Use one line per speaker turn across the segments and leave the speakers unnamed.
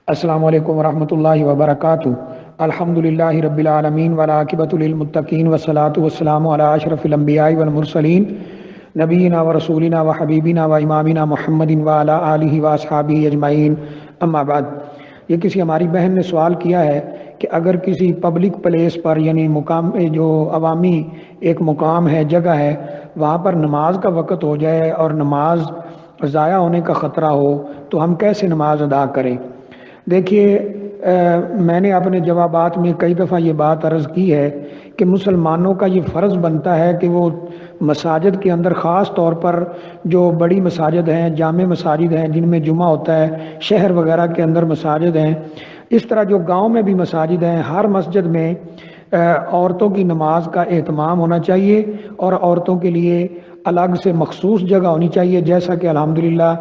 السلام علیکم ورحمۃ اللہ وبرکاتہ۔ الحمد للہ رب العالمین والعاقبۃ للمتقین والصلاۃ والسلام علی اشرف الانبیاء والمرسلین نبینا و رسولنا و حبیبنا و امامنا محمد وعلی آلہ واصحابہ اجمعین، اما بعد۔ یہ کسی ہماری بہن نے سوال کیا ہے کہ اگر کسی پبلک پلیس پر یعنی مقام جو عوامی ایک مقام ہے، جگہ ہے، وہاں پر نماز کا وقت ہو جائے اور نماز ضائع ہونے کا خطرہ ہو تو ہم کیسے نماز ادا کریں؟ دیکھیے، میں نے اپنے جوابات میں کئی دفعہ یہ بات عرض کی ہے کہ مسلمانوں کا یہ فرض بنتا ہے کہ وہ مساجد کے اندر، خاص طور پر جو بڑی مساجد ہیں، جامع مساجد ہیں جن میں جمعہ ہوتا ہے، شہر وغیرہ کے اندر مساجد ہیں، اس طرح جو گاؤں میں بھی مساجد ہیں، ہر مسجد میں عورتوں کی نماز کا اہتمام ہونا چاہیے اور عورتوں کے لیے الگ سے مخصوص جگہ ہونی چاہیے، جیسا کہ الحمدللہ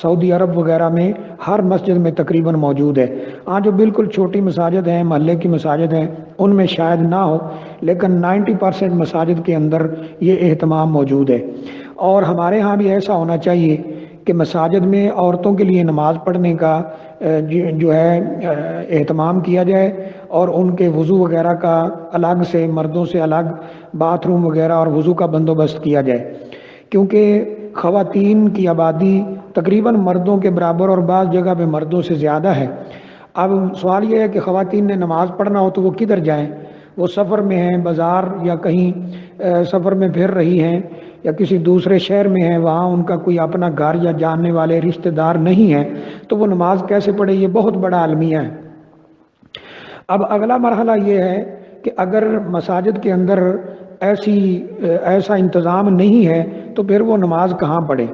سعودی عرب وغیرہ میں ہر مسجد میں تقریباً موجود ہے۔ ہاں، جو بالکل چھوٹی مساجد ہیں، محلے کی مساجد ہیں، ان میں شاید نہ ہو، لیکن 90% مساجد کے اندر یہ اہتمام موجود ہے۔ اور ہمارے ہاں بھی ایسا ہونا چاہیے کہ مساجد میں عورتوں کے لیے نماز پڑھنے کا جو ہے اہتمام کیا جائے اور ان کے وضو وغیرہ کا الگ سے، مردوں سے الگ باتھ روم وغیرہ اور وضو کا بندوبست کیا جائے، کیونکہ خواتین کی آبادی تقریباً مردوں کے برابر اور بعض جگہ پہ مردوں سے زیادہ ہے۔ اب سوال یہ ہے کہ خواتین نے نماز پڑھنا ہو تو وہ کدھر جائیں؟ وہ سفر میں ہیں، بازار یا کہیں سفر میں پھر رہی ہیں، یا کسی دوسرے شہر میں ہیں، وہاں ان کا کوئی اپنا گھر یا جاننے والے رشتہ دار نہیں ہیں، تو وہ نماز کیسے پڑھے؟ یہ بہت بڑا المیہ ہے۔ اب اگلا مرحلہ یہ ہے کہ اگر مساجد کے اندر ایسا انتظام نہیں ہے تو پھر وہ نماز کہاں پڑھے؟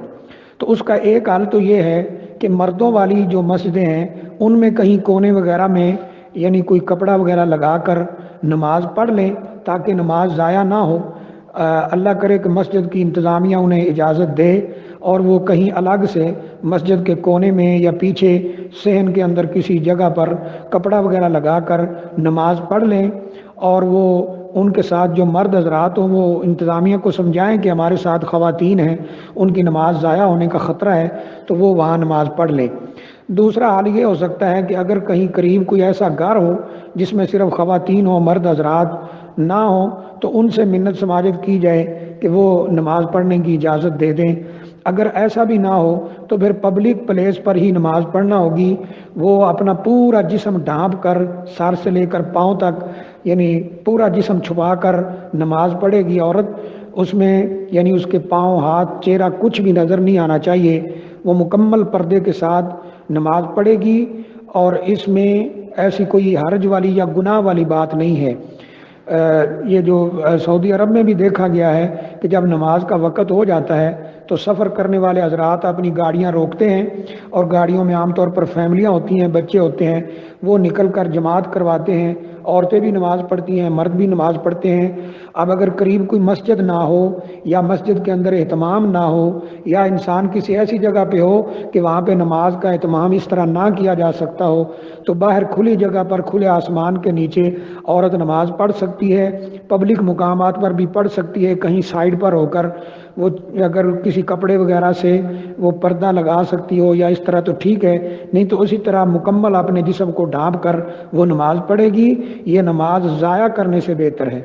تو اس کا ایک حل تو یہ ہے کہ مردوں والی جو مسجدیں ہیں ان میں کہیں کونے وغیرہ میں یعنی کوئی کپڑا وغیرہ لگا کر نماز پڑھ لیں تاکہ نماز ضائع نہ ہو۔ اللہ کرے کہ مسجد کی انتظامیہ انہیں اجازت دے اور وہ کہیں الگ سے مسجد کے کونے میں یا پیچھے صحن کے اندر کسی جگہ پر کپڑا وغیرہ لگا کر نماز پڑھ لیں، اور وہ ان کے ساتھ جو مرد حضرات ہوں وہ انتظامیہ کو سمجھائیں کہ ہمارے ساتھ خواتین ہیں، ان کی نماز ضائع ہونے کا خطرہ ہے، تو وہ وہاں نماز پڑھ لیں۔ دوسرا حال یہ ہو سکتا ہے کہ اگر کہیں قریب کوئی ایسا گھر ہو جس میں صرف خواتین ہوں، مرد حضرات نہ ہوں، تو ان سے منت سماجت کی جائے کہ وہ نماز پڑھنے کی اجازت دے دیں۔ اگر ایسا بھی نہ ہو تو پھر پبلک پلیس پر ہی نماز پڑھنا ہوگی۔ وہ اپنا پورا جسم ڈھانپ کر، سر سے لے کر پاؤں تک یعنی پورا جسم چھپا کر نماز پڑھے گی عورت۔ اس میں یعنی اس کے پاؤں، ہاتھ، چہرہ کچھ بھی نظر نہیں آنا چاہیے۔ وہ مکمل پردے کے ساتھ نماز پڑھے گی، اور اس میں ایسی کوئی حرج والی یا گناہ والی بات نہیں ہے۔ یہ جو سعودی عرب میں بھی دیکھا گیا ہے کہ جب نماز کا وقت ہو جاتا ہے تو سفر کرنے والے حضرات اپنی گاڑیاں روکتے ہیں، اور گاڑیوں میں عام طور پر فیملیاں ہوتی ہیں، بچے ہوتے ہیں، وہ نکل کر جماعت کرواتے ہیں۔ عورتیں بھی نماز پڑھتی ہیں، مرد بھی نماز پڑھتے ہیں۔ اب اگر قریب کوئی مسجد نہ ہو یا مسجد کے اندر اہتمام نہ ہو، یا انسان کسی ایسی جگہ پہ ہو کہ وہاں پہ نماز کا اہتمام اس طرح نہ کیا جا سکتا ہو، تو باہر کھلی جگہ پر، کھلے آسمان کے نیچے عورت نماز پڑھ سکتی ہے۔ پبلک مقامات پر بھی پڑھ سکتی ہے، کہیں سائڈ پر ہو کر، وہ اگر کسی کپڑے وغیرہ سے وہ پردہ لگا سکتی ہو یا اس طرح تو ٹھیک ہے، نہیں تو اسی طرح مکمل اپنے جسم کو ڈھانپ کر وہ نماز پڑھے گی۔ یہ نماز ضائع کرنے سے بہتر ہے۔